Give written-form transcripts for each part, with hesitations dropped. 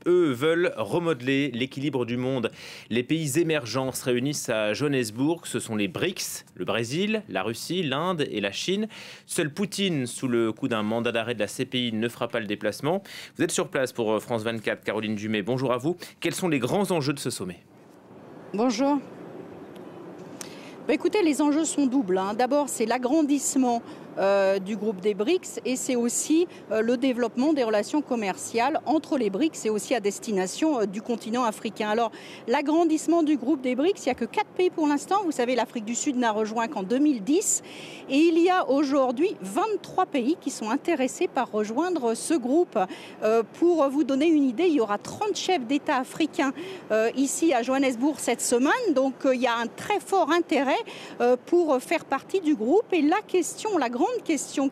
Eux veulent remodeler l'équilibre du monde. Les pays émergents se réunissent à Johannesburg. Ce sont les BRICS, le Brésil, la Russie, l'Inde et la Chine. Seul Poutine, sous le coup d'un mandat d'arrêt de la CPI, ne fera pas le déplacement. Vous êtes sur place pour France 24, Caroline Dumais. Bonjour à vous. Quels sont les grands enjeux de ce sommet? Bonjour. Écoutez, les enjeux sont doubles. D'abord, c'est l'agrandissement du groupe des BRICS et c'est aussi le développement des relations commerciales entre les BRICS et aussi à destination du continent africain. Alors, l'agrandissement du groupe des BRICS, il n'y a que 4 pays pour l'instant. Vous savez, l'Afrique du Sud n'a rejoint qu'en 2010 et il y a aujourd'hui 23 pays qui sont intéressés par rejoindre ce groupe. Pour vous donner une idée, il y aura 30 chefs d'État africains ici à Johannesburg cette semaine. Donc, il y a un très fort intérêt pour faire partie du groupe. Et la grande question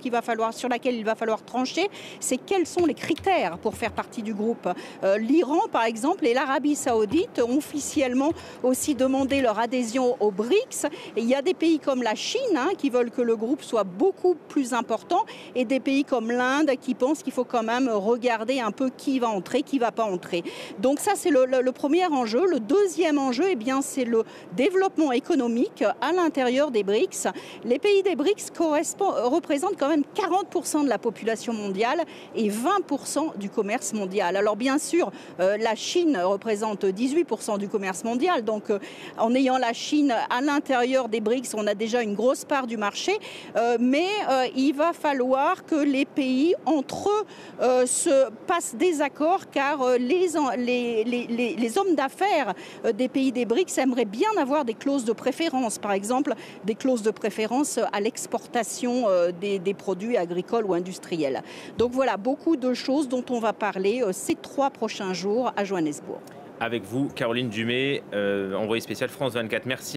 sur laquelle il va falloir trancher, c'est quels sont les critères pour faire partie du groupe. L'Iran, par exemple, et l'Arabie Saoudite ont officiellement aussi demandé leur adhésion aux BRICS. Et il y a des pays comme la Chine qui veulent que le groupe soit beaucoup plus important et des pays comme l'Inde qui pensent qu'il faut quand même regarder un peu qui va entrer, qui ne va pas entrer. Donc ça, c'est le premier enjeu. Le deuxième enjeu, c'est le développement économique à l'intérieur des BRICS. Les pays des BRICS représentent quand même 40% de la population mondiale et 20% du commerce mondial. Alors bien sûr, la Chine représente 18% du commerce mondial. Donc en ayant la Chine à l'intérieur des BRICS, on a déjà une grosse part du marché. Mais il va falloir que les pays entre eux se passent des accords car les hommes d'affaires des pays des BRICS aimeraient bien avoir des clauses de préférence. Par exemple, des clauses de préférence à l'exportation des produits agricoles ou industriels. Donc voilà, beaucoup de choses dont on va parler ces 3 prochains jours à Johannesburg. Avec vous, Caroline Dumais, envoyée spéciale France 24. Merci.